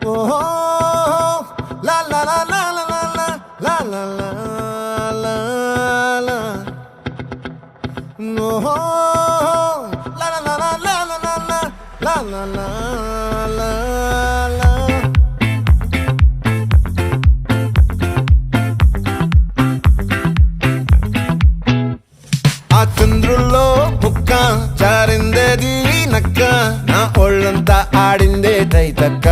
ఓహో లా లా లా లా లా లా లా లా లా లా లా ఓహో లా లా లా లా లా లా లా లా లా లా లా లా ఆ చంద్రుల్లో ముక్క జారిందేది నక్క నా ఒళ్ళంతా ఆడిందే తైతక్క